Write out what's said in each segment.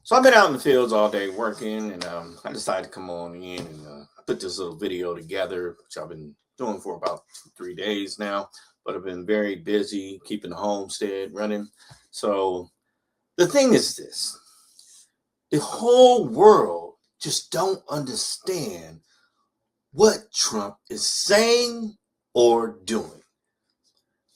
So I've been out in the fields all day working, and I decided to come on in and put this little video together, which I've been doing for about 3 days now. But I've been very busy keeping the homestead running. So the thing is this: the whole world just don't understand what Trump is saying or doing.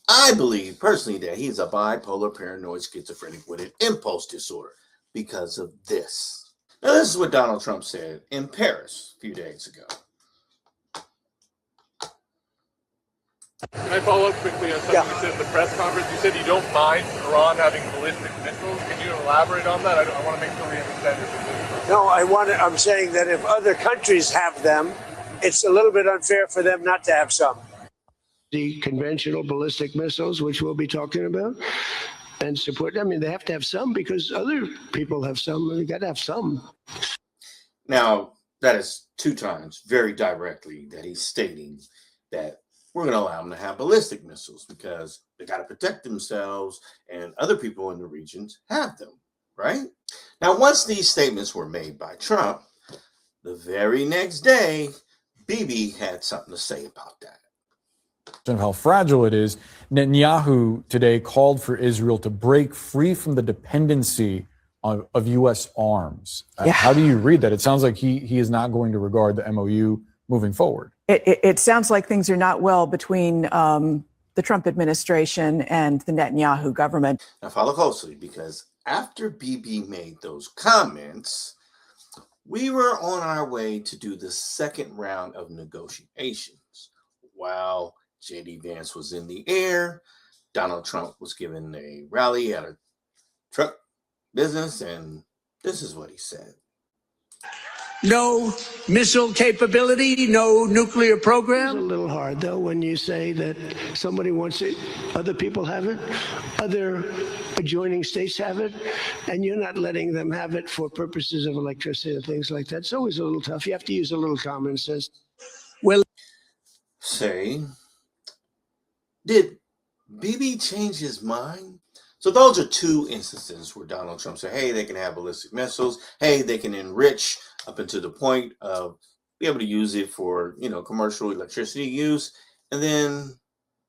I believe personally that he's a bipolar, paranoid, schizophrenic with an impulse disorder because of this. Now, this is what Donald Trump said in Paris a few days ago. Can I follow up quickly on something you said at the press conference? You said you don't mind Iran having ballistic missiles. Can you elaborate on that? I want to make sure we understand your position. No, I'm saying that if other countries have them, it's a little bit unfair for them not to have some. The conventional ballistic missiles, which we'll be talking about, and support. I mean, they have to have some because other people have some. They got to have some. Now, that is 2 times very directly that he's stating that we're going to allow them to have ballistic missiles because they got to protect themselves and other people in the regions have them, right? Now, once these statements were made by Trump, the very next day, Bibi had something to say about that. Of how fragile it is, Netanyahu today called for Israel to break free from the dependency of U.S. arms. How do you read that? It sounds like he is not going to regard the MOU moving forward. It sounds like things are not well between the Trump administration and the Netanyahu government. Now follow closely, because after Bibi made those comments, we were on our way to do the second round of negotiations. While J.D. Vance was in the air, Donald Trump was giving a rally at a truck business, and this is what he said. No missile capability, no nuclear program. It's a little hard, though, when you say that somebody wants it, other people have it, other adjoining states have it, and you're not letting them have it for purposes of electricity and things like that. It's always a little tough. You have to use a little common sense. Well, say, did Bibi change his mind? So those are 2 instances where Donald Trump said, hey, they can have ballistic missiles. Hey, they can enrich up until the point of be able to use it for, commercial electricity use. And then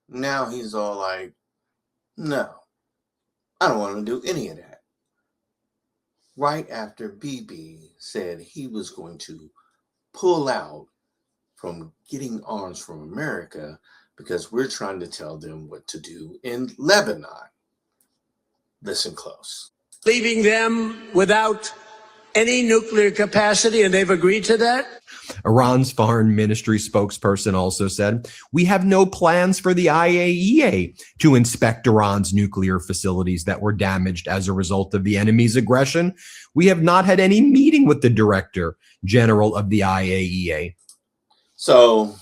now he's all like, no, I don't want to do any of that. Right after Bibi said he was going to pull out from getting arms from America because we're trying to tell them what to do in Lebanon. Listen close. Leaving them without any nuclear capacity, and they've agreed to that? Iran's foreign ministry spokesperson also said, we have no plans for the IAEA to inspect Iran's nuclear facilities that were damaged as a result of the enemy's aggression. We have not had any meeting with the director general of the IAEA. So,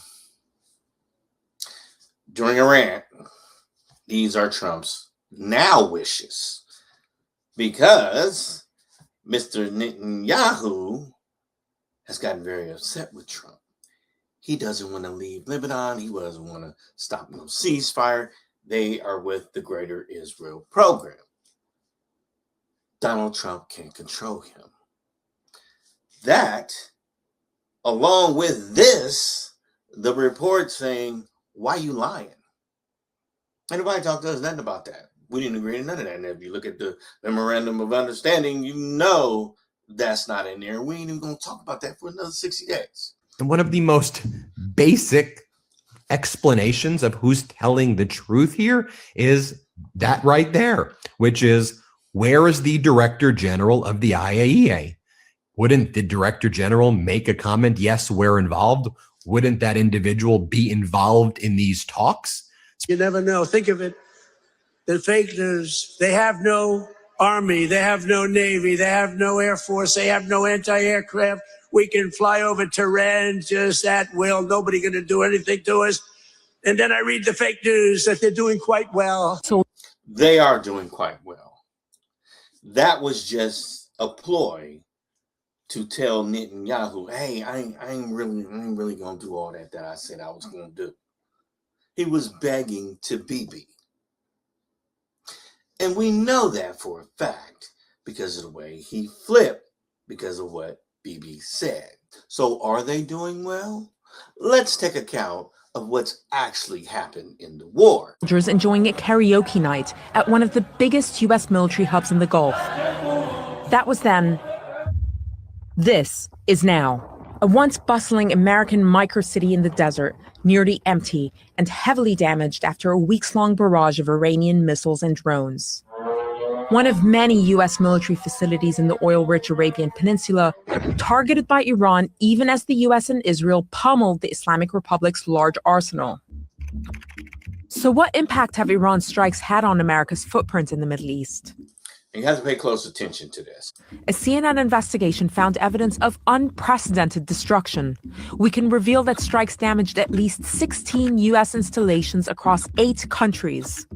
during a rant, these are Trump's now wishes, because Mr. Netanyahu has gotten very upset with Trump. He doesn't want to leave Lebanon. He doesn't want to stop no ceasefire. They are with the Greater Israel Program. Donald Trump can't control him. That, along with this, the report saying, why you lying? Anybody talk to us nothing about that. We didn't agree to none of that. And if you look at the memorandum of understanding, you know that's not in there. We ain't even going to talk about that for another 60 days. And one of the most basic explanations of who's telling the truth here is that right there, which is, where is the director general of the IAEA? Wouldn't the director general make a comment? Yes, we're involved. Wouldn't that individual be involved in these talks? You never know. Think of it. The fake news, they have no army, they have no navy, they have no air force, they have no anti-aircraft. We can fly over Tehran just at will. Nobody going to do anything to us. And then I read the fake news that they're doing quite well. So they are doing quite well. That was just a ploy to tell Netanyahu, hey, I ain't really going to do all that I said I was going to do. He was begging to Bibi. And we know that for a fact because of the way he flipped, because of what Bibi said. So are they doing well? Let's take account of what's actually happened in the war. Soldiers enjoying a karaoke night at one of the biggest U.S. military hubs in the Gulf. That was then. This is now. A once bustling American microcity in the desert, nearly empty and heavily damaged after a weeks-long barrage of Iranian missiles and drones. One of many U.S. military facilities in the oil-rich Arabian Peninsula, targeted by Iran even as the U.S. and Israel pummeled the Islamic Republic's large arsenal. So what impact have Iran's strikes had on America's footprint in the Middle East? You have to pay close attention to this. A CNN investigation found evidence of unprecedented destruction. We can reveal that strikes damaged at least 16 U.S. installations across 8 countries.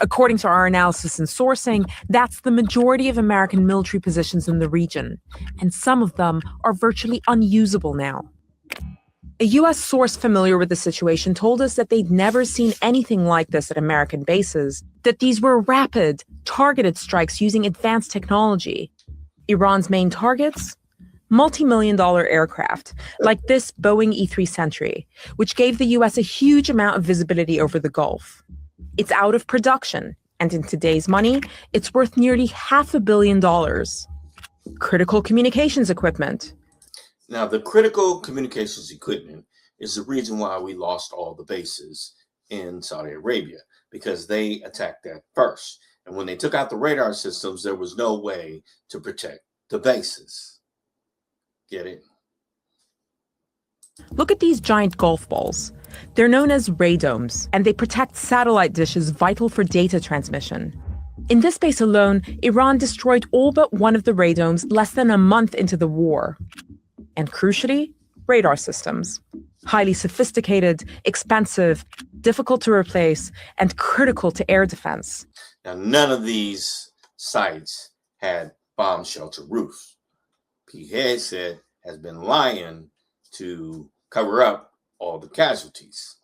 According to our analysis and sourcing, that's the majority of American military positions in the region, and some of them are virtually unusable now. A U.S. source familiar with the situation told us that they'd never seen anything like this at American bases, that these were rapid, targeted strikes using advanced technology. Iran's main targets? Multi-million-dollar aircraft, like this Boeing E-3 Sentry, which gave the U.S. a huge amount of visibility over the Gulf. It's out of production, and in today's money, it's worth nearly $500 million. Critical communications equipment. Now, the critical communications equipment is the reason why we lost all the bases in Saudi Arabia, because they attacked that first. And when they took out the radar systems, there was no way to protect the bases. Get it? Look at these giant golf balls. They're known as radomes, and they protect satellite dishes vital for data transmission. In this base alone, Iran destroyed all but one of the radomes less than a month into the war. And crucially, radar systems. Highly sophisticated, expensive, difficult to replace, and critical to air defense. Now, none of these sites had bomb shelter roofs. Pete Hegseth has been lying to cover up all the casualties.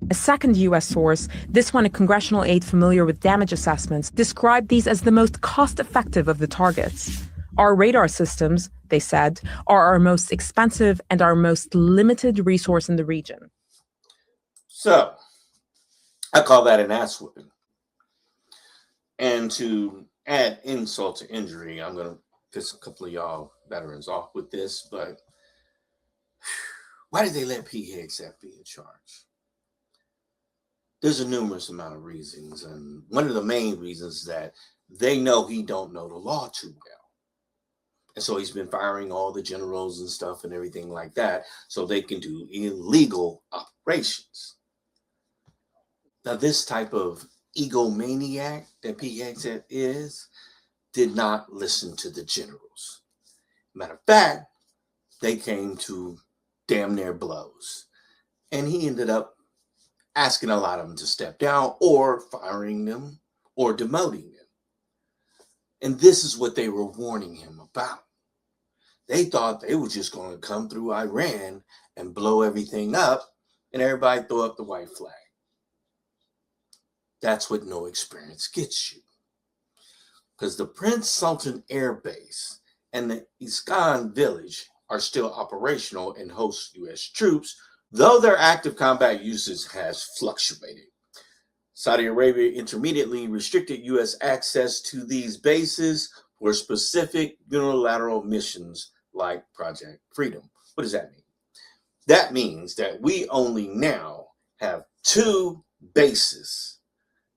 A second U.S. source, this one a congressional aide familiar with damage assessments, described these as the most cost-effective of the targets. Our radar systems, they said, are our most expensive and our most limited resource in the region. So, I call that an ass whipping. And to add insult to injury, I'm going to piss a couple of y'all veterans off with this, but why did they let Pete Hegseth be in charge? There's a numerous amount of reasons, and one of the main reasons is that they know he don't know the law too well. And so he's been firing all the generals and stuff and everything like that so they can do illegal operations. Now, this type of egomaniac that Pete Hegseth is did not listen to the generals. Matter of fact, they came to damn near blows. And he ended up asking a lot of them to step down or firing them or demoting them. And this is what they were warning him about. They thought they were just going to come through Iran and blow everything up and everybody throw up the white flag. That's what no experience gets you. Because the Prince Sultan Air Base and the Iskan Village are still operational and host U.S. troops, though their active combat usage has fluctuated. Saudi Arabia intermittently restricted U.S. access to these bases for specific unilateral missions like Project Freedom. What does that mean? That means that we only now have 2 bases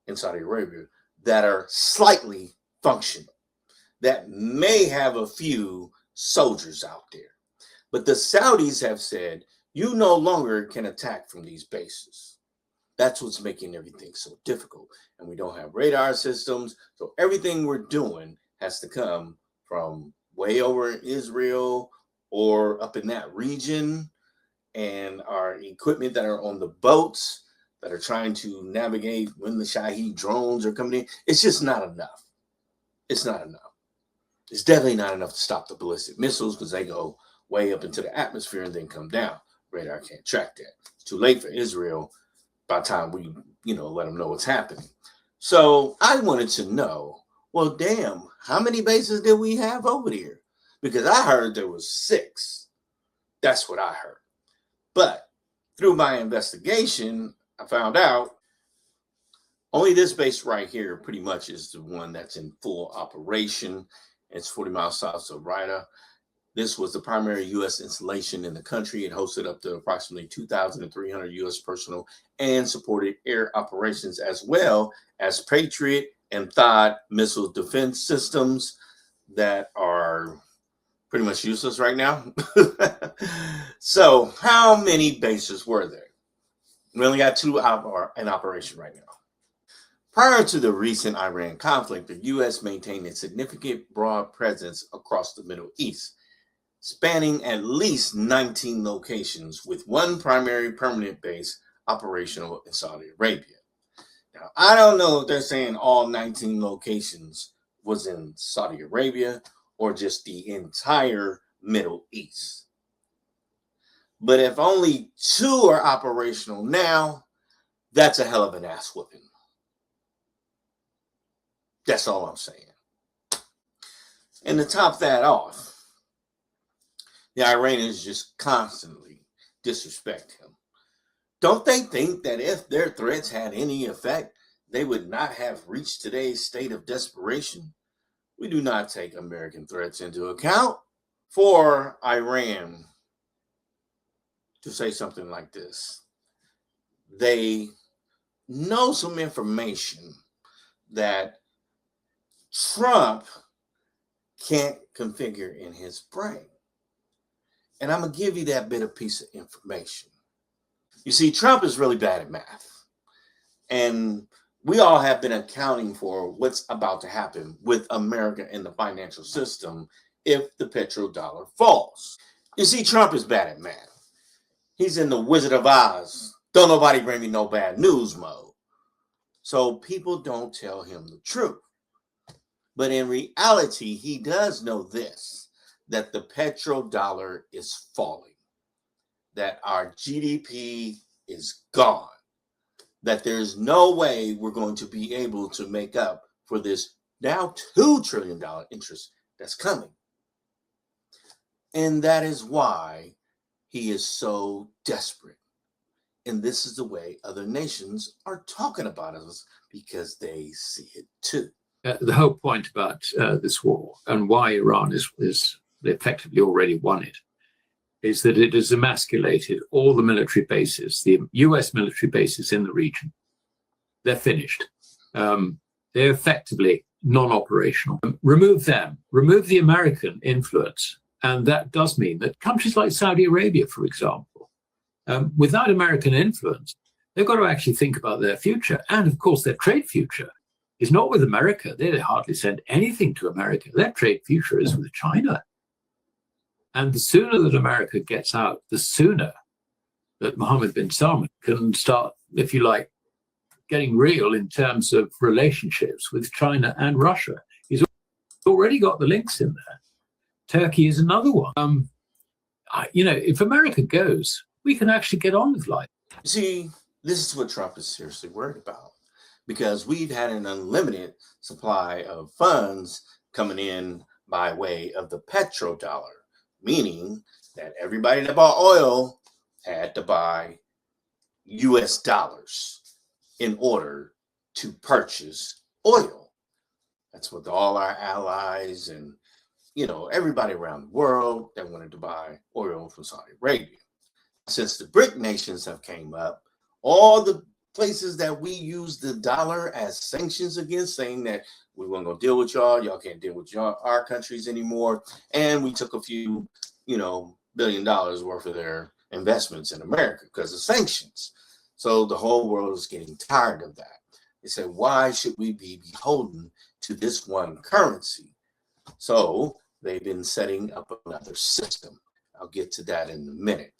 in Saudi Arabia that are slightly functional, that may have a few soldiers out there. But the Saudis have said, you no longer can attack from these bases. That's what's making everything so difficult. And we don't have radar systems. So everything we're doing has to come from way over in Israel or up in that region. And our equipment that are on the boats that are trying to navigate when the Shahed drones are coming in, it's just not enough. It's not enough. It's definitely not enough to stop the ballistic missiles because they go way up into the atmosphere and then come down. Radar can't track that. It's too late for Israel by the time we, let them know what's happening. So I wanted to know, Well, damn, how many bases did we have over there? Because I heard there was 6. That's what I heard. But through my investigation, I found out only this base right here pretty much is the one that's in full operation. It's 40 miles south of Rida. This was the primary U.S. installation in the country. It hosted up to approximately 2,300 U.S. personnel and supported air operations as well as Patriot and THAAD missile defense systems that are pretty much useless right now. So how many bases were there? We only got 2 in operation right now. Prior to the recent Iran conflict, the U.S. maintained a significant broad presence across the Middle East, spanning at least 19 locations with one primary permanent base operational in Saudi Arabia. Now, I don't know if they're saying all 19 locations was in Saudi Arabia or just the entire Middle East. But if only 2 are operational now, that's a hell of an ass whooping. That's all I'm saying. And to top that off, the Iranians just constantly disrespect him. Don't they think that if their threats had any effect, they would not have reached today's state of desperation? We do not take American threats into account for Iran to say something like this. They know some information that Trump can't configure in his brain. And I'm going to give you that bit of piece of information. You see, Trump is really bad at math. And we all have been accounting for what's about to happen with America and the financial system if the petrodollar falls. You see, Trump is bad at math. He's in the Wizard of Oz. Don't nobody bring me no bad news mode. So people don't tell him the truth. But in reality, he does know this, that the petrodollar is falling, that our GDP is gone, that there's no way we're going to be able to make up for this now $2 trillion interest that's coming. And that is why he is so desperate. And this is the way other nations are talking about us, because they see it too. The whole point about this war and why Iran is effectively already won it is that it has emasculated all the military bases, the US military bases in the region. They're finished. They're effectively non-operational. Remove them, remove the American influence. And that does mean that countries like Saudi Arabia, for example, without American influence, they've got to actually think about their future. And of course, their trade future is not with America. They hardly send anything to America. Their trade future is with China. And the sooner that America gets out, the sooner that Mohammed bin Salman can start, if you like, getting real in terms of relationships with China and Russia. He's already got the links in there. Turkey is another one. If America goes, we can actually get on with life. See, this is what Trump is seriously worried about, because we've had an unlimited supply of funds coming in by way of the petrodollar, meaning that everybody that bought oil had to buy US dollars in order to purchase oil. That's what all our allies and, everybody around the world that wanted to buy oil from Saudi Arabia. Since the BRIC nations have came up, all the places that we use the dollar as sanctions against, saying that we weren't going to deal with y'all can't deal with our countries anymore. And we took a few, $1 billion worth of their investments in America because of sanctions. So the whole world is getting tired of that. They said, why should we be beholden to this one currency? So they've been setting up another system. I'll get to that in a minute.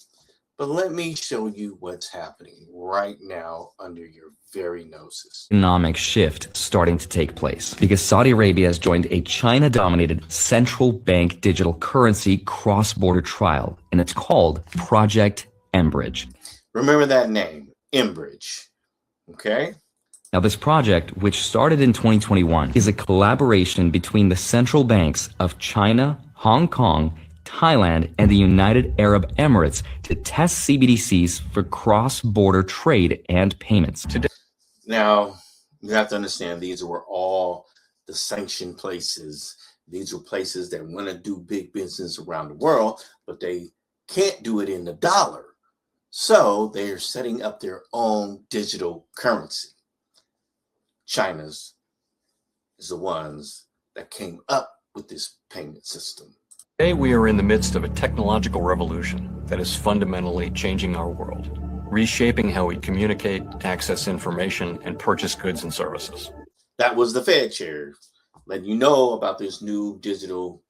But let me show you what's happening right now under your very noses. Economic shift starting to take place because Saudi Arabia has joined a China-dominated central bank digital currency cross-border trial, and it's called Project Enbridge. Remember that name, Enbridge, okay? Now, this project, which started in 2021, is a collaboration between the central banks of China, Hong Kong, Thailand, and the United Arab Emirates to test CBDCs for cross-border trade and payments. Now, you have to understand these were all the sanctioned places. These were places that want to do big business around the world, but they can't do it in the dollar. So they're setting up their own digital currency. China's is the ones that came up with this payment system. Today, we are in the midst of a technological revolution that is fundamentally changing our world, reshaping how we communicate, access information, and purchase goods and services. That was the Fed chair letting you know about this new digital,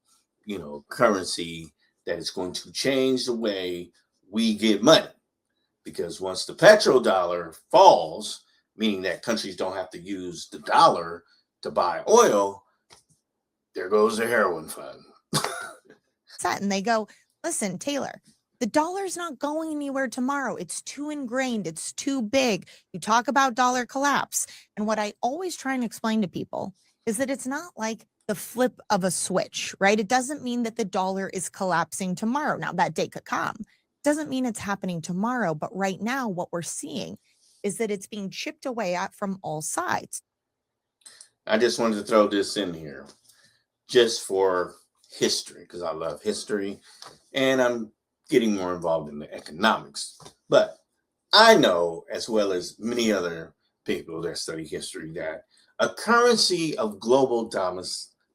currency that is going to change the way we get money. Because once the petrodollar falls, meaning that countries don't have to use the dollar to buy oil, there goes the heroin fund. And they go, listen, Taylor, the dollar's not going anywhere tomorrow. It's too ingrained. It's too big. You talk about dollar collapse. And what I always try and explain to people is that it's not like the flip of a switch, right? It doesn't mean that the dollar is collapsing tomorrow. Now, that day could come. Doesn't mean it's happening tomorrow. But right now, what we're seeing is that it's being chipped away at from all sides. I just wanted to throw this in here just for history, because I love history and I'm getting more involved in the economics. But I know, as well as many other people that study history, that a currency of global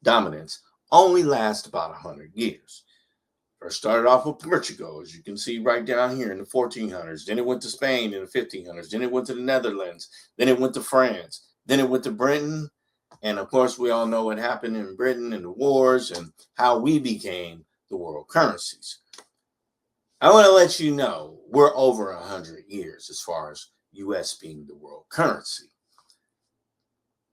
dominance only lasts about 100 years. First started off with Portugal, as you can see right down here in the 1400s. Then it went to Spain in the 1500s. Then it went to the Netherlands. Then it went to France. Then it went to Britain. And of course, we all know what happened in Britain and the wars and how we became the world currencies. I want to let you know we're over 100 years as far as US being the world currency.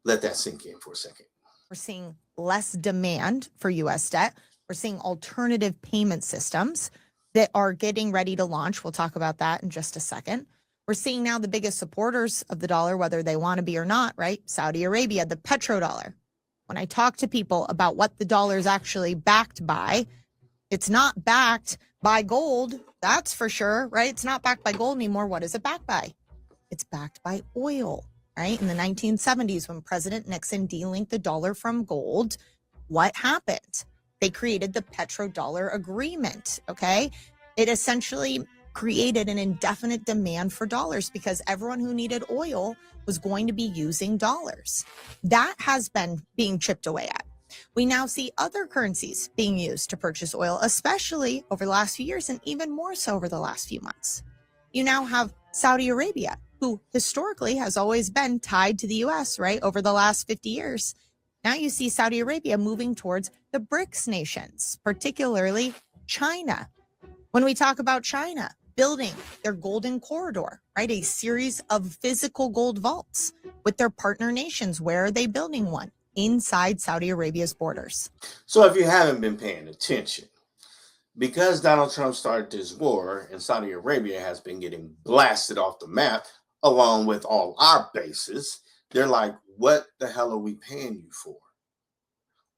Let that sink in for a second. We're seeing less demand for US debt. We're seeing alternative payment systems that are getting ready to launch. We'll talk about that in just a second. We're seeing now the biggest supporters of the dollar, whether they want to be or not, right? Saudi Arabia, the petrodollar. When I talk to people about what the dollar is actually backed by, it's not backed by gold, that's for sure, right? It's not backed by gold anymore. What is it backed by? It's backed by oil, right? In the 1970s, when President Nixon delinked the dollar from gold, what happened? They created the petrodollar agreement, okay? It essentially created an indefinite demand for dollars because everyone who needed oil was going to be using dollars. That has been being chipped away at. We now see other currencies being used to purchase oil, especially over the last few years and even more so over the last few months. You now have Saudi Arabia, who historically has always been tied to the US, right? Over the last 50 years. Now you see Saudi Arabia moving towards the BRICS nations, particularly China. When we talk about China building their golden corridor, right? A series of physical gold vaults with their partner nations. Where are they building one? Inside Saudi Arabia's borders. So if you haven't been paying attention, because Donald Trump started this war and Saudi Arabia has been getting blasted off the map along with all our bases, they're like, what the hell are we paying you for?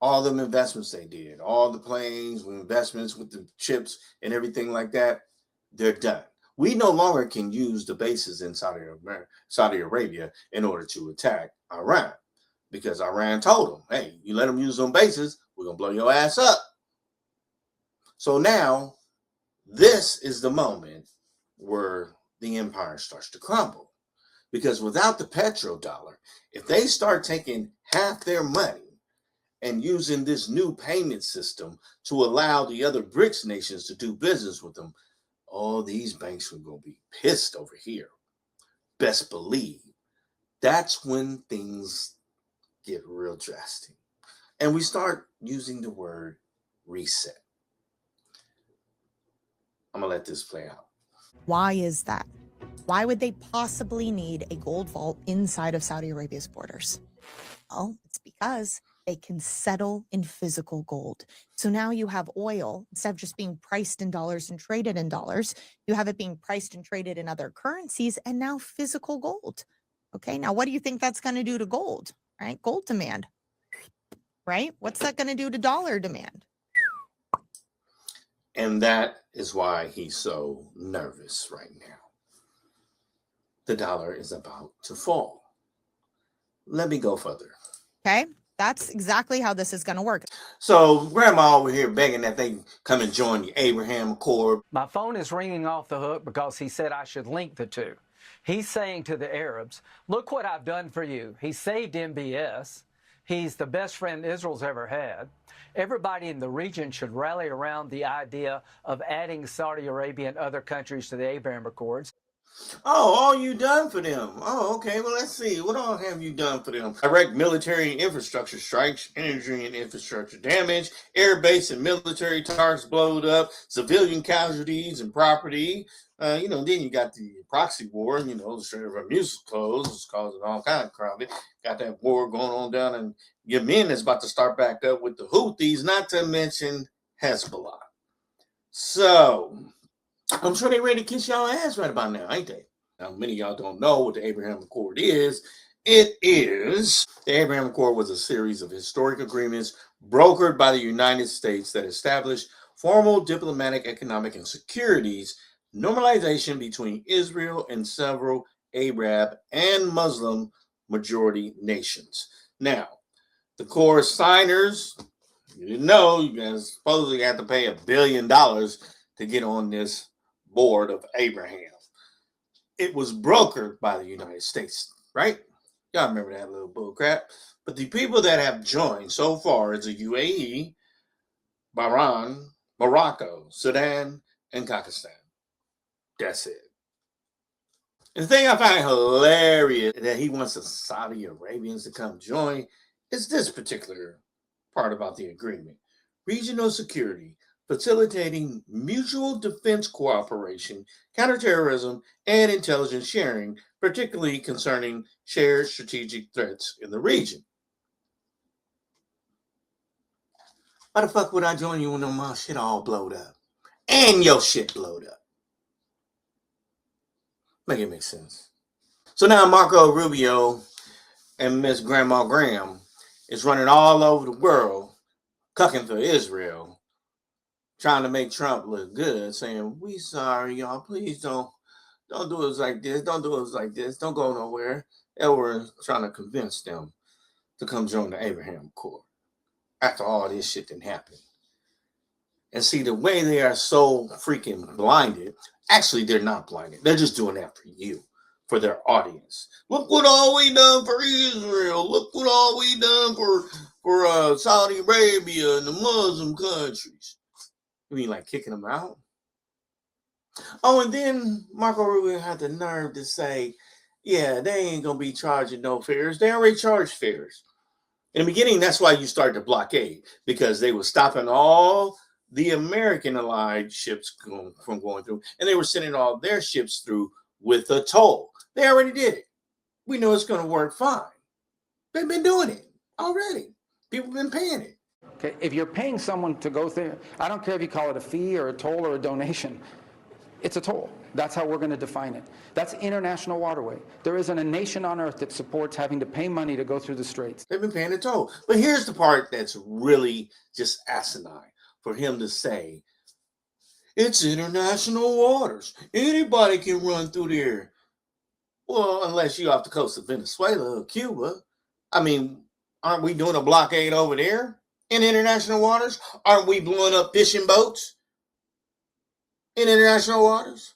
All them investments they did, all the planes, investments with the chips and everything like that, they're done. We no longer can use the bases in Saudi Arabia in order to attack Iran because Iran told them, hey, you let them use them bases, we're going to blow your ass up. So now this is the moment where the empire starts to crumble. Because without the petrodollar, if they start taking half their money and using this new payment system to allow the other BRICS nations to do business with them, all these banks are going to be pissed over here. Best believe. That's when things get real drastic. And we start using the word reset. I'm going to let this play out. Why is that? Why would they possibly need a gold vault inside of Saudi Arabia's borders? Well, it's because they can settle in physical gold. So now you have oil, instead of just being priced in dollars and traded in dollars, you have it being priced and traded in other currencies and now physical gold. Okay, now what do you think that's going to do to gold, right? Gold demand, right? What's that going to do to dollar demand? And that is why he's so nervous right now. The dollar is about to fall. Let me go further. Okay, that's exactly how this is going to work. So grandma over here begging that they come and join the Abraham Accord. My phone is ringing off the hook because he said I should link the two. He's saying to the Arabs, look what I've done for you. He saved MBS. He's the best friend Israel's ever had. Everybody in the region should rally around the idea of adding Saudi Arabia and other countries to the Abraham Accords. Oh, all you done for them. Oh, okay. Well, let's see. What all have you done for them? Direct military and infrastructure strikes, energy and infrastructure damage, air base and military targets blowed up, civilian casualties and property. Then you got the proxy war, the Strait of Hormuz closed, it's causing all kind of crowd. Got that war going on down in Yemen that's about to start back up with the Houthis, not to mention Hezbollah. So I'm sure they're ready to kiss y'all ass right about now, ain't they? Now, many of y'all don't know what the Abraham Accord is. The Abraham Accord was a series of historic agreements brokered by the United States that established formal diplomatic, economic, and securities normalization between Israel and several Arab and Muslim majority nations. Now, the core signers, you didn't know, you guys supposedly have to pay $1 billion to get on this board of Abraham. It was brokered by the United States, right? Y'all remember that little bull crap. But the people that have joined so far is the UAE, Bahrain, Morocco, Sudan, and Pakistan. That's it. And the thing I find hilarious that he wants the Saudi Arabians to come join is this particular part about the agreement. Regional security, facilitating mutual defense cooperation, counterterrorism, and intelligence sharing, particularly concerning shared strategic threats in the region. Why the fuck would I join you when my shit all blowed up? And your shit blowed up. Make it make sense. So now Marco Rubio and Miss Grandma Graham is running all over the world, cucking for Israel, trying to make Trump look good, saying, we sorry, y'all, please don't do us like this, don't do us like this, don't go nowhere. They were trying to convince them to come join the Abraham Accord after all this shit didn't happen. And see, the way they are so freaking blinded, actually, they're not blinded. They're just doing that for you, for their audience. Look what all we done for Israel. Look what all we done for Saudi Arabia and the Muslim countries. You mean like kicking them out? Oh, and then Marco Rubio had the nerve to say, yeah, they ain't going to be charging no fares. They already charged fares. In the beginning, that's why you started the blockade, because they were stopping all the American allied ships from going through, and they were sending all their ships through with a toll. They already did it. We know it's going to work fine. They've been doing it already. People have been paying it. Okay, if you're paying someone to go there, I don't care if you call it a fee or a toll or a donation, it's a toll. That's how we're going to define it. That's international waterway. There isn't a nation on earth that supports having to pay money to go through the straits. They've been paying a toll. But here's the part that's really just asinine. For him to say, it's international waters. Anybody can run through there. Well, unless you're off the coast of Venezuela or Cuba. I mean, aren't we doing a blockade over there in international waters? Aren't we blowing up fishing boats in international waters?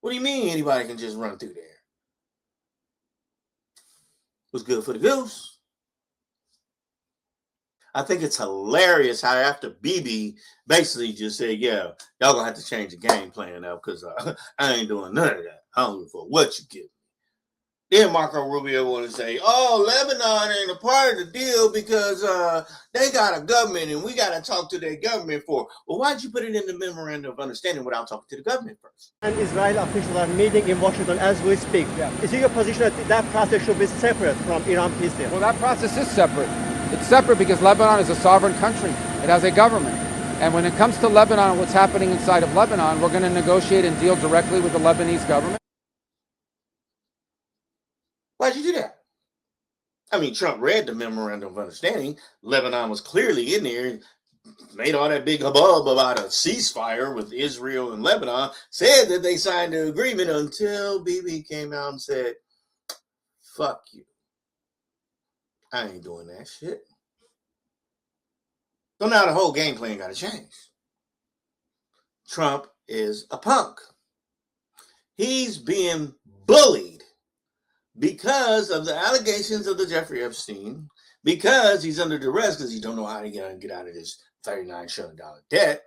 What do you mean anybody can just run through there? What's good for the goose? I think it's hilarious how after BB basically just said, yeah, y'all gonna have to change the game plan up because I ain't doing none of that. I don't give a fuck what you give me. Then Marco Rubio want to say, oh, Lebanon ain't a part of the deal because they got a government and we got to talk to their government for. Well, why'd you put it in the memorandum of understanding without talking to the government first? And Israeli officials are meeting in Washington as we speak. Yeah. Is it your position that that process should be separate from Iran peace deal? Well, that process is separate. It's separate because Lebanon is a sovereign country. It has a government. And when it comes to Lebanon and what's happening inside of Lebanon, we're going to negotiate and deal directly with the Lebanese government. Why'd you do that? I mean, Trump read the memorandum of understanding. Lebanon was clearly in there, made all that big hubbub about a ceasefire with Israel and Lebanon, said that they signed the agreement until Bibi came out and said, fuck you. I ain't doing that shit. So now the whole game plan got to change. Trump is a punk. He's being bullied because of the allegations of the Jeffrey Epstein, because he's under duress because he don't know how to get out of this $39 trillion debt,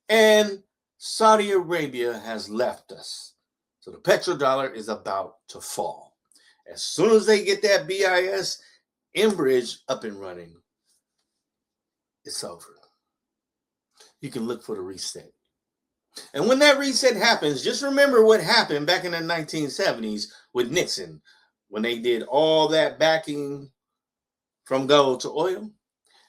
and Saudi Arabia has left us. So the petrodollar is about to fall. As soon as they get that BIS Enbridge up and running, it's over. You can look for the reset. And when that reset happens, just remember what happened back in the 1970s with Nixon, when they did all that backing from gold to oil.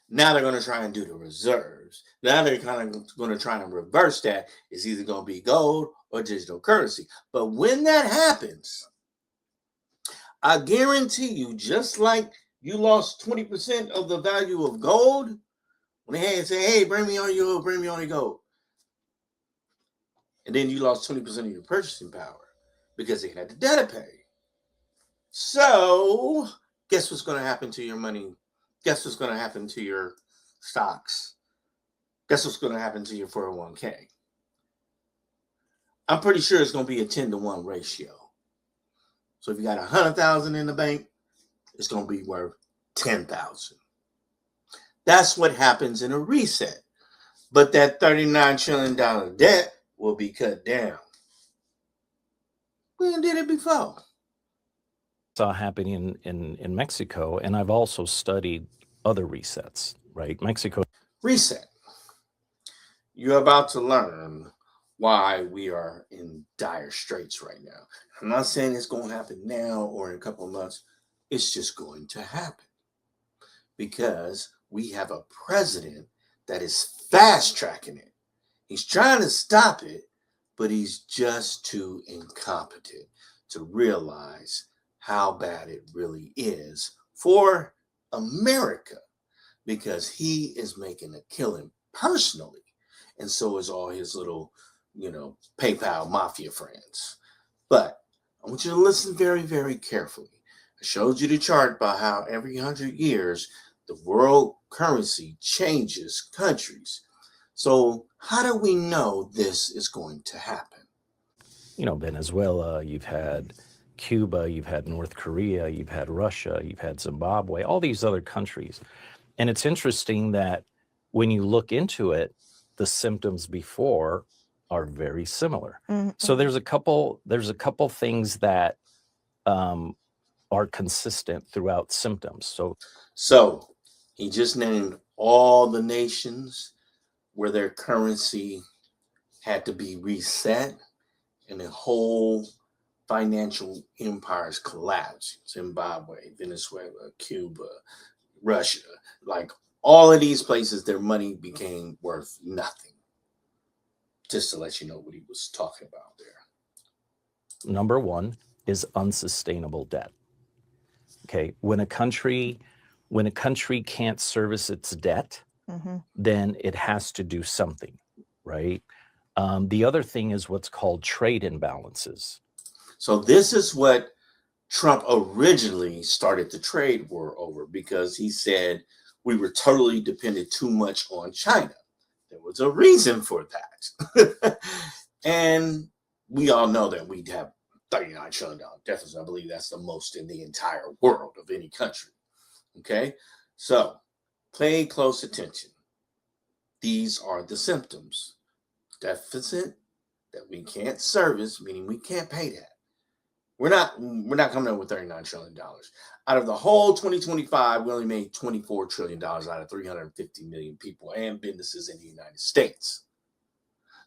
Now they're going to try and do the reserves. Now they're kind of going to try and reverse that. It's either going to be gold or digital currency. But when that happens, I guarantee you, just like you lost 20% of the value of gold, when they had to say, hey, bring me all your gold. And then you lost 20% of your purchasing power because they had the debt to pay. So guess what's going to happen to your money? Guess what's going to happen to your stocks? Guess what's going to happen to your 401k? I'm pretty sure it's going to be a 10-to-1 ratio. So if you got 100,000 in the bank, it's going to be worth 10,000. That's what happens in a reset. But that $39 trillion debt will be cut down. We did it before. Saw happening in Mexico, and I've also studied other resets, right? Mexico. Reset. You're about to learn why we are in dire straits right now. I'm not saying it's going to happen now or in a couple of months. It's just going to happen because we have a president that is fast tracking it. He's trying to stop it, but he's just too incompetent to realize how bad it really is for America, because he is making a killing personally. And so is all his little, PayPal mafia friends. But I want you to listen very, very carefully. I showed you the chart about how every 100 years, the world currency changes countries. So how do we know this is going to happen? Venezuela, you've had Cuba, you've had North Korea, you've had Russia, you've had Zimbabwe, all these other countries. And it's interesting that when you look into it, the symptoms before are very similar. Mm-hmm. So there's a couple things that are consistent throughout symptoms. So he just named all the nations where their currency had to be reset and the whole financial empires collapsed. Zimbabwe, Venezuela, Cuba, Russia, like all of these places, their money became worth nothing. Just to let you know what he was talking about there. Number one is unsustainable debt. Okay, when a country can't service its debt, mm-hmm. then it has to do something, right? The other thing is what's called trade imbalances. So this is what Trump originally started the trade war over, because he said we were totally dependent too much on China. There was a reason for that. And we all know that we'd have $39 trillion deficit. I believe that's the most in the entire world of any country. Okay, so pay close attention. These are the symptoms. Deficit that we can't service, meaning we can't pay that. We're not coming up with $39 trillion. Out of the whole 2025, we only made $24 trillion out of 350 million people and businesses in the United States.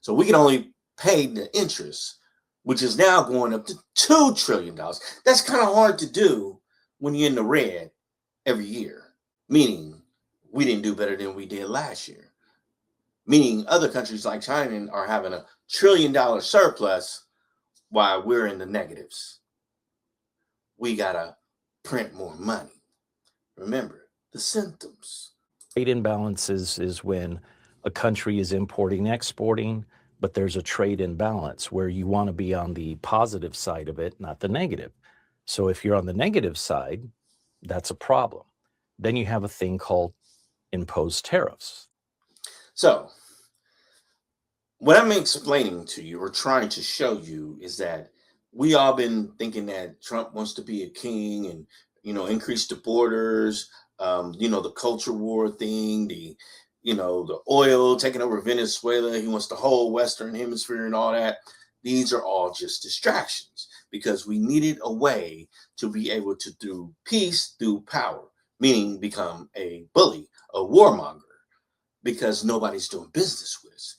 So we can only pay the interest, which is now going up to $2 trillion. That's kind of hard to do when you're in the red every year, meaning we didn't do better than we did last year. Meaning other countries like China are having $1 trillion surplus while we're in the negatives. We got to print more money. Remember the symptoms. Trade imbalances is when a country is importing, exporting, but there's a trade imbalance where you want to be on the positive side of it, not the negative. So if you're on the negative side, that's a problem. Then you have a thing called imposed tariffs. So what I'm explaining to you or trying to show you is that we all been thinking that Trump wants to be a king and, increase the borders, the culture war thing, the oil taking over Venezuela. He wants the whole Western hemisphere and all that. These are all just distractions because we needed a way to be able to do peace through power, meaning become a bully, a warmonger, because nobody's doing business with us.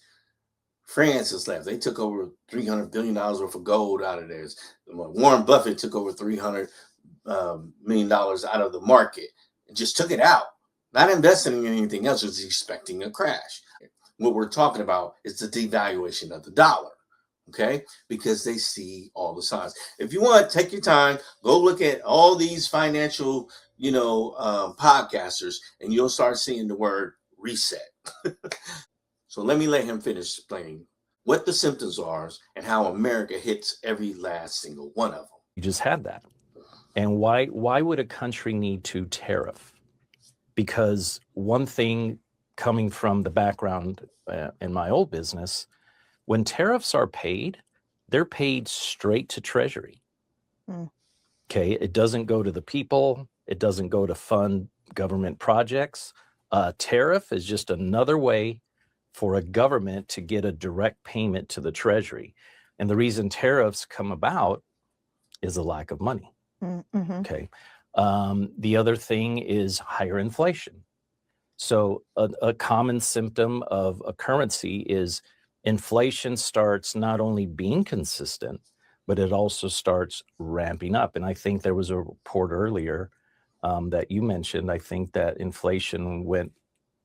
France has left. They took over $300 billion worth of gold out of theirs. Warren Buffett took over $300 million out of the market and just took it out, not investing in anything else, was expecting a crash. What we're talking about is the devaluation of the dollar, okay? Because they see all the signs. If you want, take your time, go look at all these financial, podcasters, and you'll start seeing the word reset. So let me let him finish explaining what the symptoms are and how America hits every last single one of them. You just had that. And why would a country need to tariff? Because one thing coming from the background in my old business, when tariffs are paid, they're paid straight to Treasury. Okay, it doesn't go to the people. It doesn't go to fund government projects. Tariff is just another way for a government to get a direct payment to the Treasury. And the reason tariffs come about is a lack of money. Okay. The other thing is higher inflation. So a common symptom of a currency is inflation starts not only being consistent, but it also starts ramping up. And I think there was a report earlier that you mentioned. I think that inflation went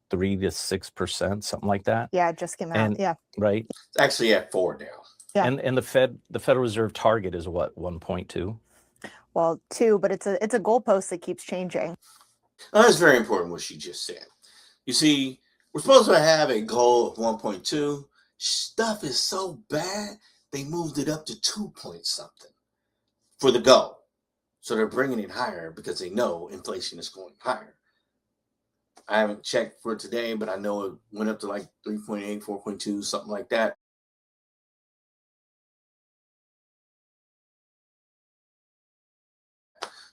3 to 6%, something like that. Yeah, it just came out. And, Yeah. Right. It's actually at 4 now. Yeah. And the Federal Reserve target is what, 1.2? Well, 2, but it's a goalpost that keeps changing. That's very important what she just said. You see, we're supposed to have a goal of 1.2. Stuff is so bad, they moved it up to 2 point something for the goal. So they're bringing it higher because they know inflation is going higher. I haven't checked for today, but I know it went up to like 3.8, 4.2, something like that.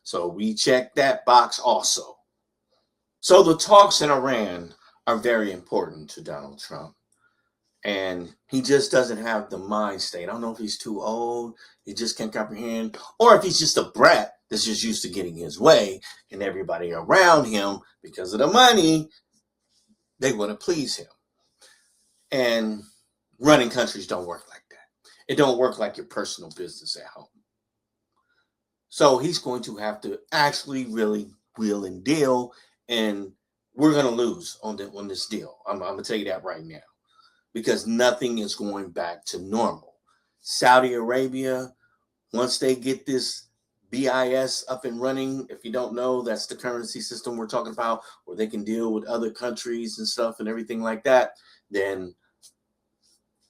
So we checked that box also. So the talks in Iran are very important to Donald Trump. And he just doesn't have the mind state. I don't know if he's too old, he just can't comprehend, or if he's just a brat that's just used to getting his way, and everybody around him, because of the money, they want to please him. And running countries don't work like that. It don't work like your personal business at home. So he's going to have to actually really wheel and deal, and we're going to lose on this deal. I'm going to tell you that right now, because nothing is going back to normal. Saudi Arabia, once they get this BIS up and running, if you don't know, that's the currency system we're talking about, where they can deal with other countries and stuff and everything like that, then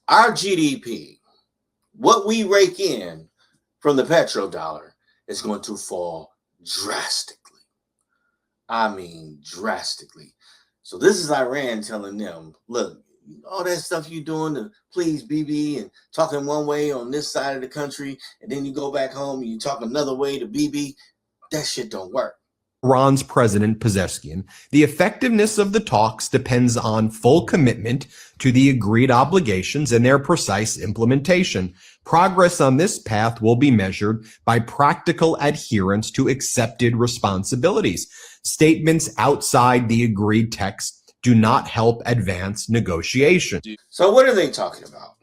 our GDP, what we rake in from the petrodollar, is going to fall drastically. I mean, drastically. So this is Iran telling them, look, all that stuff you're doing to please Bibi and talking one way on this side of the country, and then you go back home and you talk another way to Bibi, that shit don't work. Iran's President Pezeshkian, the effectiveness of the talks depends on full commitment to the agreed obligations and their precise implementation. Progress on this path will be measured by practical adherence to accepted responsibilities. Statements outside the agreed text do not help advance negotiation. So what are they talking about?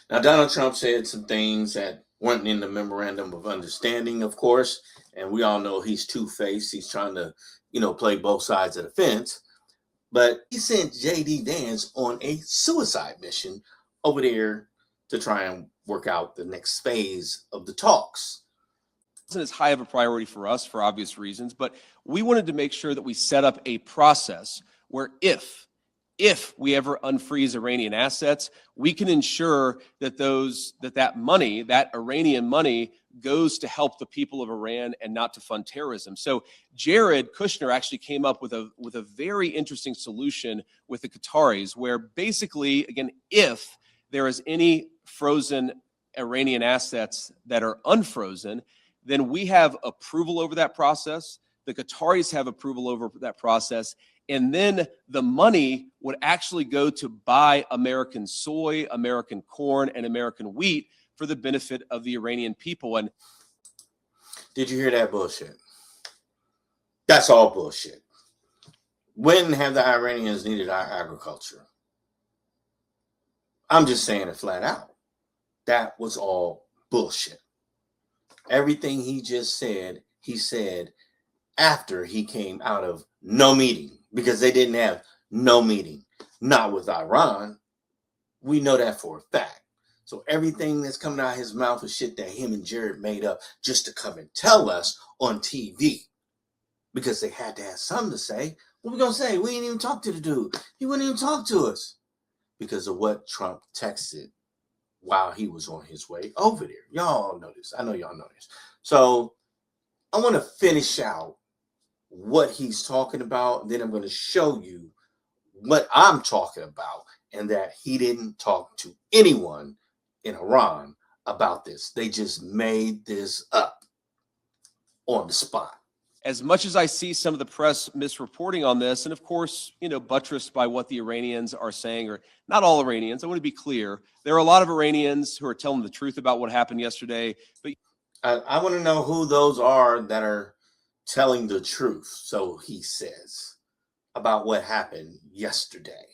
Now, Donald Trump said some things that weren't in the memorandum of understanding, of course, and we all know he's two-faced. He's trying to, play both sides of the fence. But he sent J.D. Vance on a suicide mission over there to try and work out the next phase of the talks. wasn't as high of a priority for us for obvious reasons, but we wanted to make sure that we set up a process where if we ever unfreeze Iranian assets, we can ensure that that money, that Iranian money, goes to help the people of Iran and not to fund terrorism. So Jared Kushner actually came up with a very interesting solution with the Qataris, where basically, again, if there is any frozen Iranian assets that are unfrozen, then we have approval over that process. The Qataris have approval over that process. And then the money would actually go to buy American soy, American corn, and American wheat for the benefit of the Iranian people. And did you hear that bullshit? That's all bullshit. When have the Iranians needed our agriculture? I'm just saying it flat out. That was all bullshit. Everything he just said, he said after he came out of no meeting, because they didn't have no meeting, not with Iran. We know that for a fact. So everything that's coming out of his mouth is shit that him and Jared made up just to come and tell us on TV, because they had to have something to say. What we gonna say? We ain't even talk to the dude. He wouldn't even talk to us because of what Trump texted while he was on his way over there. Y'all know this. I know y'all know this. So I want to finish out what he's talking about. Then I'm going to show you what I'm talking about, and that he didn't talk to anyone in Iran about this. They just made this up on the spot. as much as I see some of the press misreporting on this, and of course, buttressed by what the Iranians are saying, or not all Iranians, I want to be clear. There are a lot of Iranians who are telling the truth about what happened yesterday. But I want to know who those are that are telling the truth, so he says, about what happened yesterday.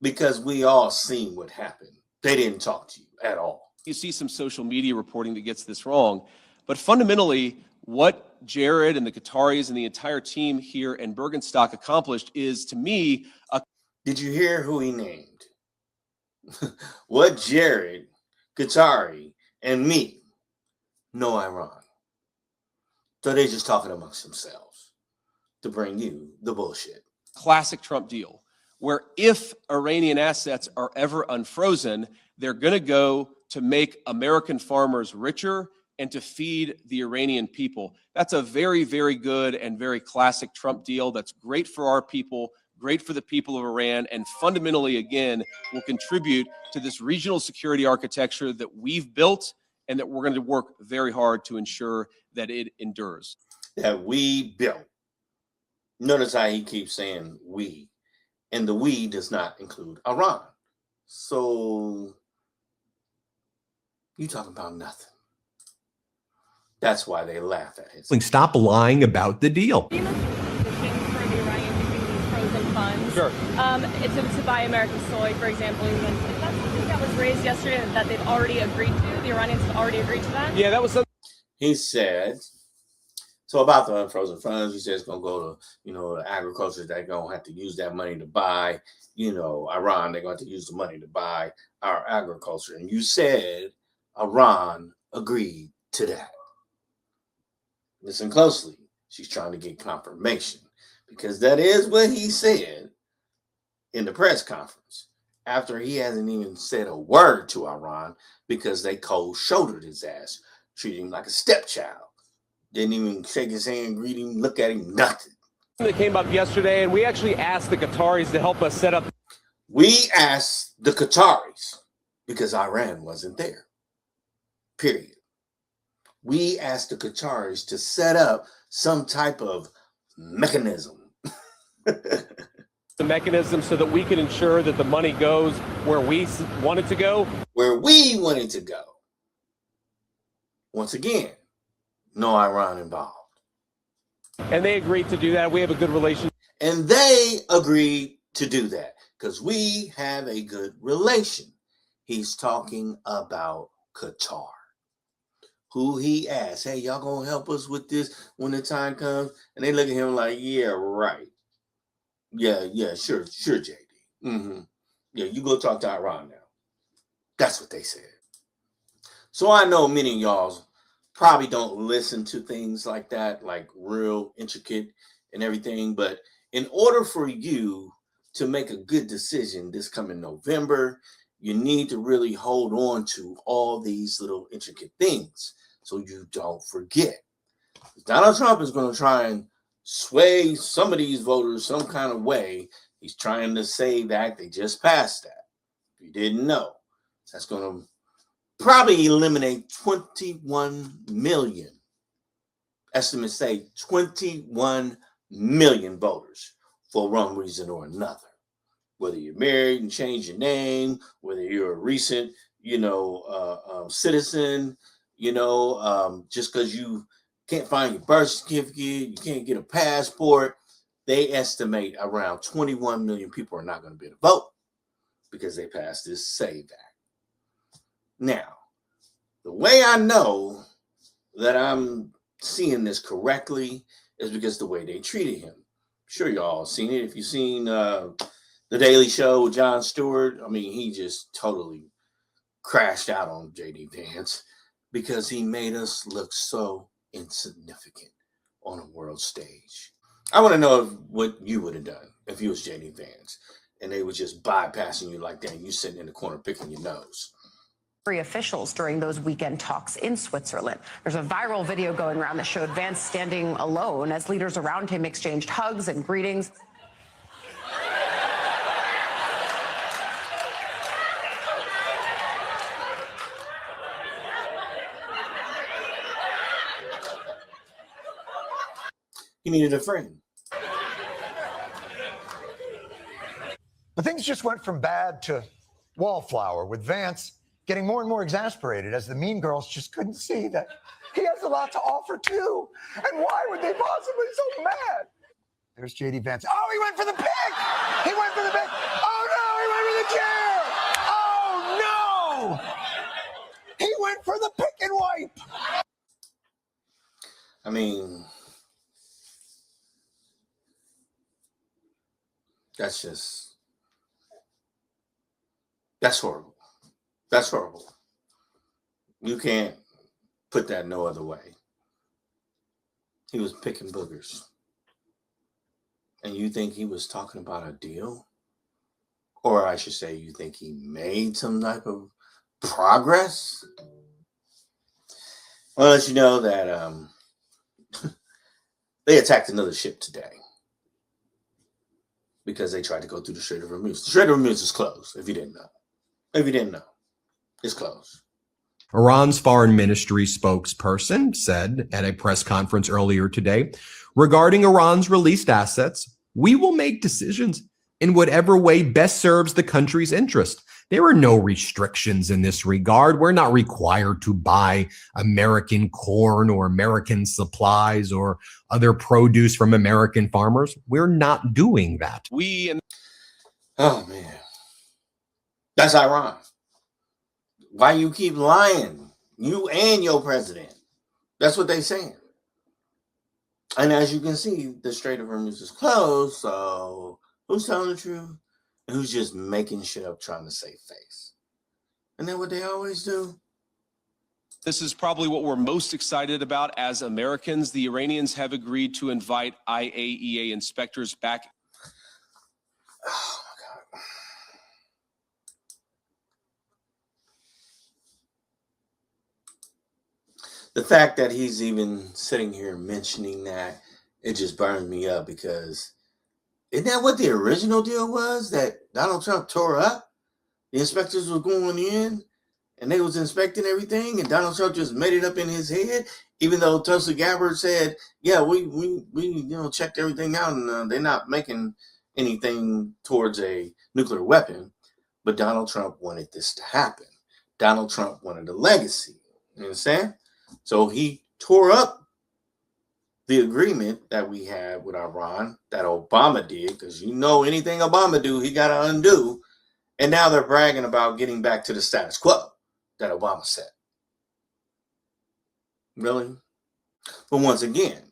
Because we all seen what happened. They didn't talk to you at all. You see some social media reporting that gets this wrong. But fundamentally, what Jared and the Qataris and the entire team here in Bergenstock accomplished is, to me, Did you hear who he named? What Jared, Qatari, and me know Iran. So they're just talking amongst themselves to bring you the bullshit. Classic Trump deal, where if Iranian assets are ever unfrozen, they're going to go to make American farmers richer and to feed the Iranian people. That's a very, very good and very classic Trump deal. That's great for our people, great for the people of Iran, and fundamentally, again, will contribute to this regional security architecture that we've built and that we're going to work very hard to ensure that it endures. That we built. Notice how he keeps saying we, and the we does not include Iran. So you talking about nothing. That's why they laugh at his. Stop lying about the deal. Sure. To buy American soy, for example. Is that something that was raised yesterday that they've already agreed to? The Iranians have already agreed to that? Yeah, that was something. He said, so about the unfrozen funds, he says it's going to go to, the agriculture. They're going to have to use that money to buy, Iran. They're going to have to use the money to buy our agriculture. And you said Iran agreed to that. Listen closely. She's trying to get confirmation, because that is what he said in the press conference after he hasn't even said a word to Iran, because they cold-shouldered his ass, treated him like a stepchild. Didn't even shake his hand, greet him, look at him, nothing. That came up yesterday, and we actually asked the Qataris to help us set up. We asked the Qataris because Iran wasn't there, period. We asked the Qataris to set up some type of mechanism. The mechanism so that we can ensure that the money goes where we want it to go. Where we want it to go. Once again, no Iran involved. And they agreed to do that. We have a good relationship. And they agreed to do that because we have a good relation. He's talking about Qatar, who he asked, hey, y'all gonna help us with this when the time comes? And they look at him like, yeah, right. Yeah, sure, JD. Mm-hmm. Yeah, you go talk to Iran now. That's what they said. So I know many of y'all probably don't listen to things like that, like real intricate and everything. But in order for you to make a good decision this coming November, you need to really hold on to all these little intricate things so you don't forget. Donald Trump is going to try and sway some of these voters some kind of way. He's trying to say that they just passed that. If you didn't know, that's going to probably eliminate 21 million. Estimates say 21 million voters for one reason or another. Whether you're married and change your name, whether you're a recent, citizen, just because you can't find your birth certificate, you can't get a passport, they estimate around 21 million people are not going to be able to vote because they passed this SAVE Act. Now, the way I know that I'm seeing this correctly is because the way they treated him. I'm sure y'all have seen it. If you've seen The Daily Show with Jon Stewart, I mean, he just totally crashed out on J.D. Vance because he made us look so insignificant on a world stage. I want to know what you would have done if you was J.D. Vance and they were just bypassing you like that and you sitting in the corner picking your nose. Officials during those weekend talks in Switzerland. There's a viral video going around that showed Vance standing alone as leaders around him exchanged hugs and greetings. He needed a friend. But things just went from bad to wallflower, with Vance getting more and more exasperated as the mean girls just couldn't see that he has a lot to offer too. And why would they possibly be so mad? There's J.D. Vance. Oh, he went for the pick! He went for the pick! Oh no, he went for the chair! Oh no! He went for the pick and wipe! I mean, that's horrible. That's horrible. You can't put that no other way. He was picking boogers. And you think he was talking about a deal? Or I should say, you think he made some type of progress? I'll let you know that they attacked another ship today because they tried to go through the Strait of Hormuz. The Strait of Hormuz is closed, if you didn't know. If you didn't know, it's closed. Iran's foreign ministry spokesperson said at a press conference earlier today, regarding Iran's released assets, we will make decisions in whatever way best serves the country's interest. There are no restrictions in this regard. We're not required to buy American corn or American supplies or other produce from American farmers. We're not doing that. Oh, man. That's Iran. Why you keep lying? You and your president. That's what they're saying. And as you can see, the Strait of Hormuz is closed, so who's telling the truth? And who's just making shit up trying to save face? Isn't that what they always do? This is probably what we're most excited about as Americans. The Iranians have agreed to invite IAEA inspectors back. Oh, my God. The fact that he's even sitting here mentioning that, it just burns me up because isn't that what the original deal was that Donald Trump tore up? The inspectors were going in and they was inspecting everything and Donald Trump just made it up in his head, even though Tulsi Gabbard said, yeah, we checked everything out and they're not making anything towards a nuclear weapon. But Donald Trump wanted this to happen. Donald Trump wanted a legacy. You understand? So he tore up the agreement that we had with Iran that Obama did, because anything Obama do, he got to undo. And now they're bragging about getting back to the status quo that Obama set. Really? But once again,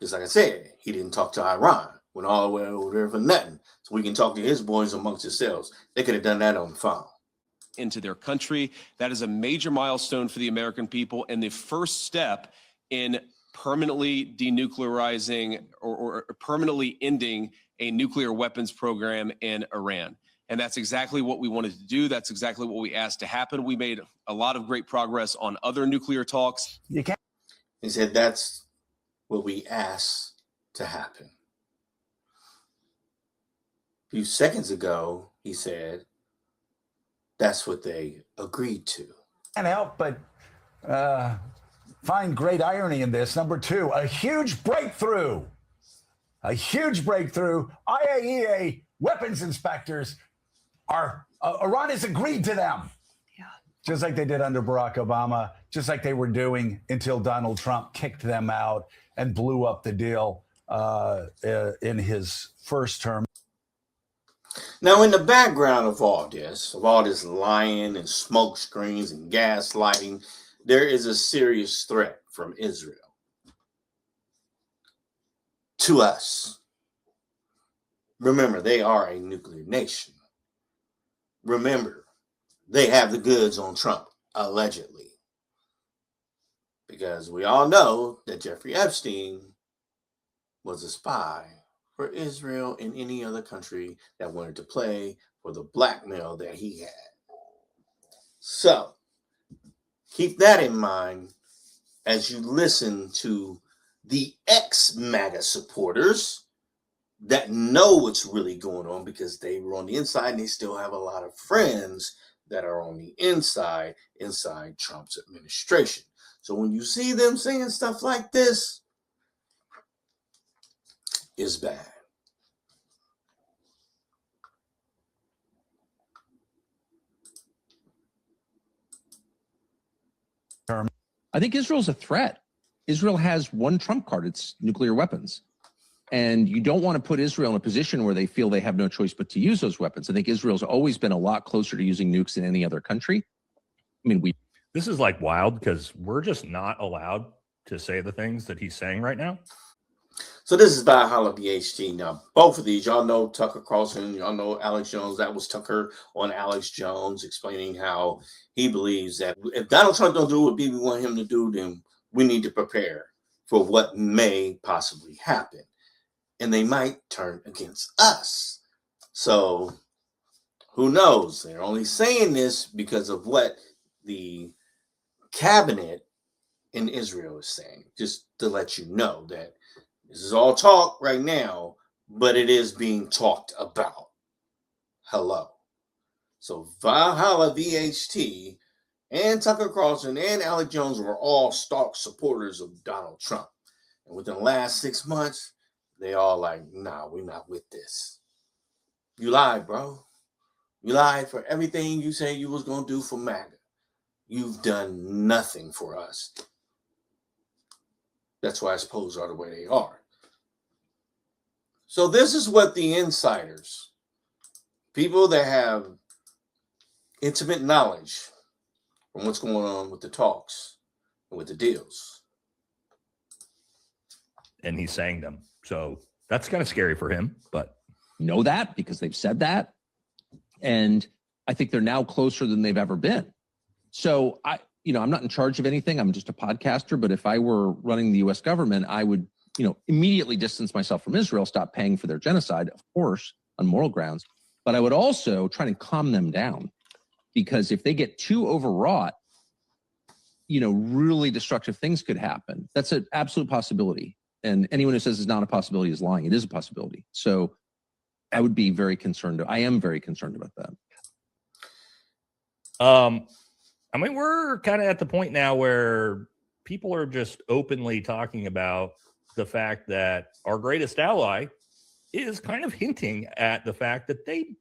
just like I said, he didn't talk to Iran. Went all the way over there for nothing. So we can talk to his boys amongst themselves. They could have done that on the phone. into their country. That is a major milestone for the American people and the first step in permanently denuclearizing or permanently ending a nuclear weapons program in Iran. And that's exactly what we wanted to do. That's exactly what we asked to happen. We made a lot of great progress on other nuclear talks. He said that's what we asked to happen. A few seconds ago, he said that's what they agreed to. Can't help but find great irony in this. Number two, a huge breakthrough. A huge breakthrough. IAEA weapons inspectors Iran has agreed to them. Yeah. Just like they did under Barack Obama, just like they were doing until Donald Trump kicked them out and blew up the deal in his first term. Now, in the background of all this lying and smoke screens and gaslighting, there is a serious threat from Israel to us. Remember, they are a nuclear nation. Remember, they have the goods on Trump, allegedly. Because we all know that Jeffrey Epstein was a spy for Israel and any other country that wanted to play for the blackmail that he had. So, keep that in mind as you listen to the ex-MAGA supporters that know what's really going on because they were on the inside and they still have a lot of friends that are on the inside Trump's administration. So when you see them saying stuff like this, it's bad. I think Israel's a threat. Israel has one trump card. It's nuclear weapons. And you don't want to put Israel in a position where they feel they have no choice but to use those weapons. I think Israel's always been a lot closer to using nukes than any other country. I mean, this is like wild because we're just not allowed to say the things that he's saying right now. So this is Valhalla BHT. Now, both of these, y'all know Tucker Carlson, y'all know Alex Jones. That was Tucker on Alex Jones explaining how he believes that if Donald Trump don't do what we want him to do, then we need to prepare for what may possibly happen. And they might turn against us. So who knows? They're only saying this because of what the cabinet in Israel is saying, just to let you know that this is all talk right now, but it is being talked about. Hello. So Valhalla VHT and Tucker Carlson and Alex Jones were all staunch supporters of Donald Trump. And within the last 6 months, they all like, nah, we're not with this. You lied, bro. You lied for everything you say you was going to do for MAGA. You've done nothing for us. That's why his polls are the way they are. So this is what the insiders, people that have intimate knowledge from what's going on with the talks and with the deals. And he's saying them. So that's kind of scary for him, but know that because they've said that. And I think they're now closer than they've ever been. So I'm not in charge of anything. I'm just a podcaster. But if I were running the U.S. government, I would, immediately distance myself from Israel, stop paying for their genocide, of course, on moral grounds. But I would also try to calm them down because if they get too overwrought, really destructive things could happen. That's an absolute possibility. And anyone who says it's not a possibility is lying. It is a possibility. So I would be very concerned. I am very concerned about that. I mean, we're kind of at the point now where people are just openly talking about the fact that our greatest ally is kind of hinting at the fact that they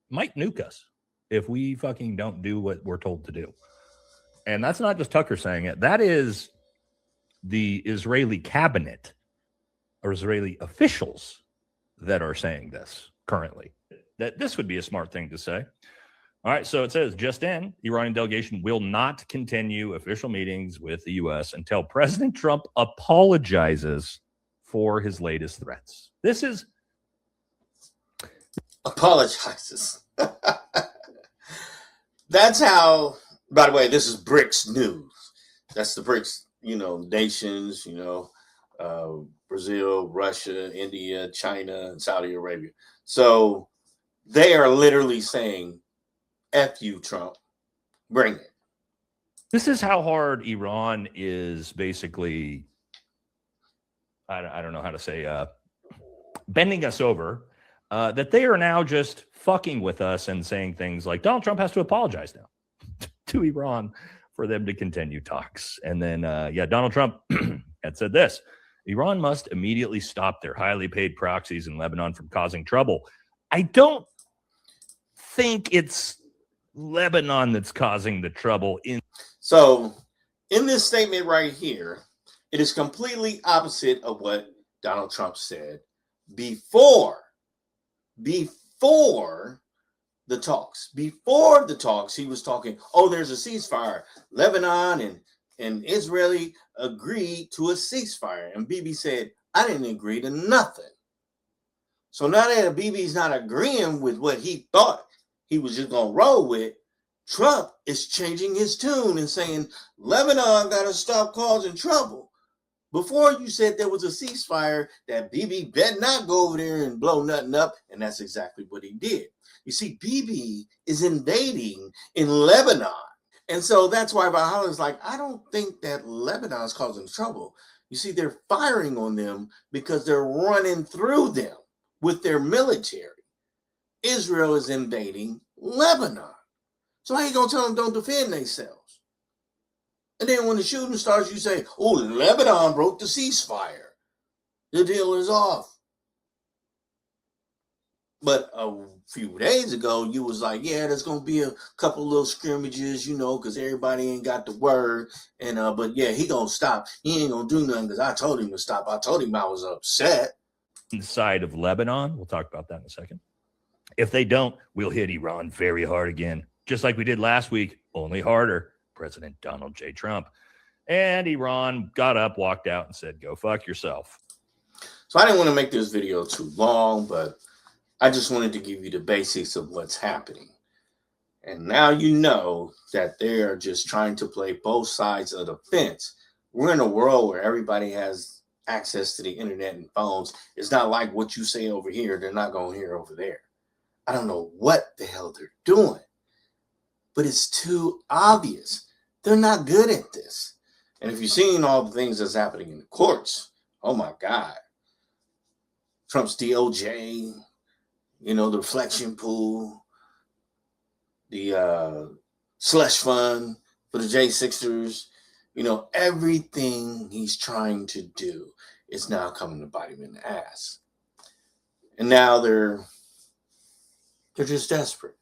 might nuke us if we fucking don't do what we're told to do. And that's not just Tucker saying it. That is the Israeli cabinet or Israeli officials that are saying this currently, that this would be a smart thing to say. All right, so it says, just in, Iranian delegation will not continue official meetings with the U.S. until President Trump apologizes for his latest threats. This is... Apologizes. that's how, by the way, this is BRICS news. That's the BRICS, nations, Brazil, Russia, India, China, and Saudi Arabia. So they are literally saying, F you, Trump, bring it. This is how hard Iran is basically, I don't know how to say, bending us over, that they are now just fucking with us and saying things like Donald Trump has to apologize now to Iran for them to continue talks. And then, Donald Trump had said this: Iran must immediately stop their highly paid proxies in Lebanon from causing trouble. I don't think it's Lebanon that's causing the trouble. So in this statement right here, it is completely opposite of what Donald Trump said before the talks. Before the talks, he was talking, there's a ceasefire. Lebanon and Israeli agreed to a ceasefire. And Bibi said, I didn't agree to nothing. So now that Bibi's not agreeing with what he thought he was just going to roll with, Trump is changing his tune and saying, Lebanon got to stop causing trouble. Before you said there was a ceasefire, that Bibi better not go over there and blow nothing up. And that's exactly what he did. You see, Bibi is invading in Lebanon. And so that's why Valhalla's like, I don't think that Lebanon is causing trouble. You see, they're firing on them because they're running through them with their military. Israel is invading Lebanon. So how you going to tell them don't defend themselves? And then when the shooting starts, you say, Lebanon broke the ceasefire. The deal is off. But a few days ago, you was like, there's going to be a couple little scrimmages, because everybody ain't got the word. And but he going to stop. He ain't going to do nothing because I told him to stop. I told him I was upset. Inside of Lebanon, we'll talk about that in a second. If they don't, we'll hit Iran very hard again, just like we did last week, only harder. President Donald J. Trump. And Iran got up, walked out, and said, go fuck yourself. So I didn't want to make this video too long, but I just wanted to give you the basics of what's happening. And now you know that they are just trying to play both sides of the fence. We're in a world where everybody has access to the internet and phones. It's not like what you say over here, they're not going to hear over there. I don't know what the hell they're doing, but it's too obvious. They're not good at this. And if you've seen all the things that's happening in the courts, oh my God. Trump's DOJ, the reflection pool, the slush fund for the J6ers, everything he's trying to do is now coming to bite him in the ass. And now they're just desperate.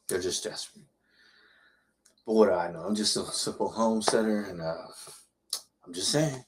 They're just desperate. But what do I know? I'm just a simple homesteader, and I'm just saying.